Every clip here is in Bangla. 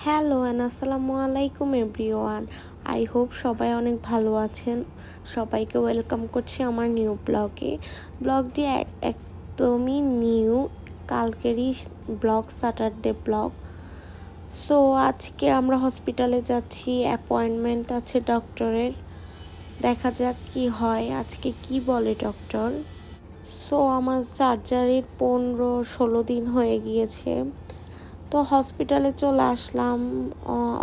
হ্যালো আসসালামু আলাইকুম এভরিওয়ান। আই হোপ সবাই অনেক ভালো আছেন। সবাইকে ওয়েলকাম করছি আমার নিউ ব্লগটি একদমই নিউ, কালকেরই ব্লগ, স্যাটারডে ব্লগ। সো আজকে আমরা হসপিটালে যাচ্ছি, অ্যাপয়েন্টমেন্ট আছে ডক্টরের। দেখা যাক কি হয়, আজকে কি বলে ডক্টর। সো আমার সার্জারির 15-16 দিন হয়ে গিয়েছে। তো হসপিটালে চলে আসলাম,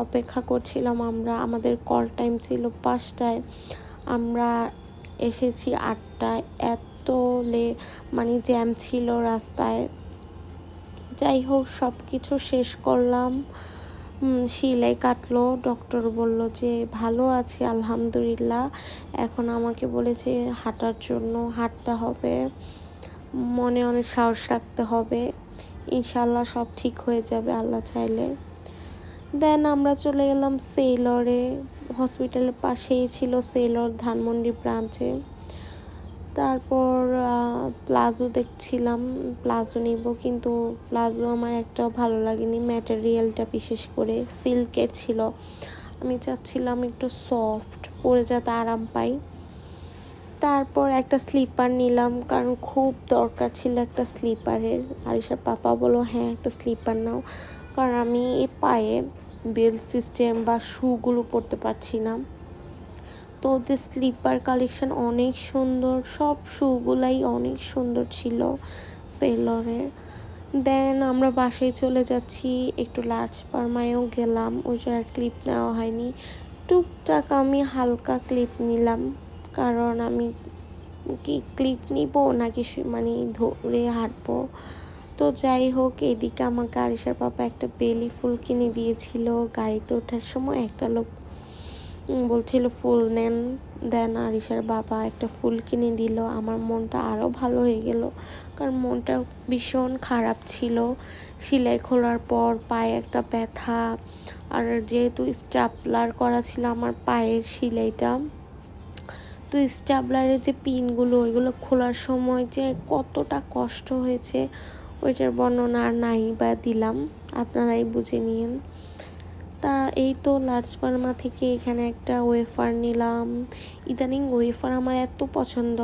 অপেক্ষা করছিলাম আমরা। আমাদের কল টাইম ছিল 5টায়, আমরা এসেছি 8টায়। এত মানে জ্যাম ছিল রাস্তায়। যাই হোক, সব কিছু শেষ করলাম। সেলাই কাটলো, ডক্টর বলল যে ভালো আছে আলহামদুলিল্লাহ। এখন আমাকে বলেছে হাঁটার জন্য, হাঁটতে হবে, মনে অনেক সাহস রাখতে হবে। ইনশাল্লাহ সব ঠিক হয়ে যাবে আল্লাহ চাইলে। দেন আমরা চলে গেলাম সেলরে। হসপিটালের পাশেই ছিল সেলর, ধানমন্ডি ব্রাঞ্চে। তারপর প্লাজো দেখছিলাম, প্লাজো নিব, কিন্তু প্লাজো আমার একটাও ভালো লাগেনি। ম্যাটেরিয়ালটা বিশেষ করে সিল্কের ছিল, আমি চাচ্ছিলাম একটু সফট, পরে যাতে আরাম পাই। তারপর একটা স্লিপার নিলাম, কারণ খুব দরকার ছিল একটা স্লিপারের। আরিশার পাপা বললো হ্যাঁ একটা স্লিপার নাও, কারণ আমি এই পায়ে বেল সিস্টেম বা শুগুলো পরতে পারছি না। তো ওদের স্লিপার কালেকশন অনেক সুন্দর, সব শুগুলাই অনেক সুন্দর ছিল সেলরের। দেন আমরা বাসায় চলে যাচ্ছি, একটু লার্জ পারমায়ও গেলাম, ওই জন্য ক্লিপ নেওয়া হয়নি। টুকটাক আমি হালকা ক্লিপ নিলাম, কারণ আমি কি ক্লিপ নিব নাকি মানে ধরে হাঁটবো। তো যাই হোক, এদিকে আমাকে আরিশার পাপা একটা বেলি ফুল কিনে দিয়েছিল। গাড়িতে ওঠার সময় একটা লোক বলছিল ফুল নেন, দেন আরিশার বাবা একটা ফুল কিনে দিল। আমার মনটা আরও ভালো হয়ে গেল, কারণ মনটা ভীষণ খারাপ ছিল। সেলাই খোলার পর পায়ে একটা ব্যথা, আর যেহেতু স্টাপলার করা ছিল আমার পায়ের সেলাইটা, তো স্টাবলারের যে পিনগুলো ওইগুলো খোলার সময় যে কতটা কষ্ট হয়েছে ওইটার বর্ণনা আর নাই বা দিলাম, আপনারাই বুঝে নিন। তা এই তো লার্জ পারমা থেকে এখানে একটা ওয়েফার নিলাম। ইদানিং ওয়েফার আমার এত পছন্দ,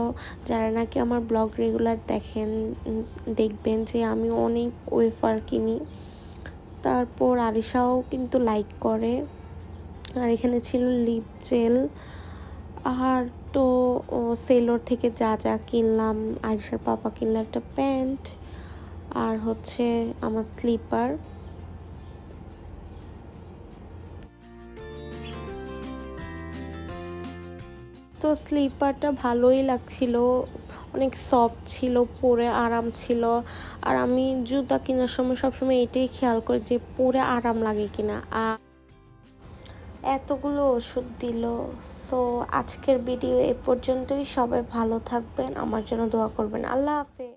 যারা নাকি আমার ব্লগ রেগুলার দেখবেন যে আমি অনেক ওয়েফার কিনি। তারপর আরিশাও কিন্তু লাইক করে। আর এখানে ছিল লিপ জেল। আর তো সেলোর থেকে যা যা কিনলাম, আরিশার পাপা কিনলো একটা প্যান্ট, আর হচ্ছে আমার স্লিপার। তো স্লিপারটা ভালোই লাগছিল, অনেক সফট ছিল, পরে আরাম ছিল। আর আমি জুতা কেনার সময় সবসময় এটাই খেয়াল করি যে পরে আরাম লাগে কিনা। আর এতগুলো ওষুধ দিল। সো আজকের ভিডিও এ পর্যন্তই। সবাই ভালো থাকবেন, আমার জন্য দোয়া করবেন। আল্লাহ হাফেজ।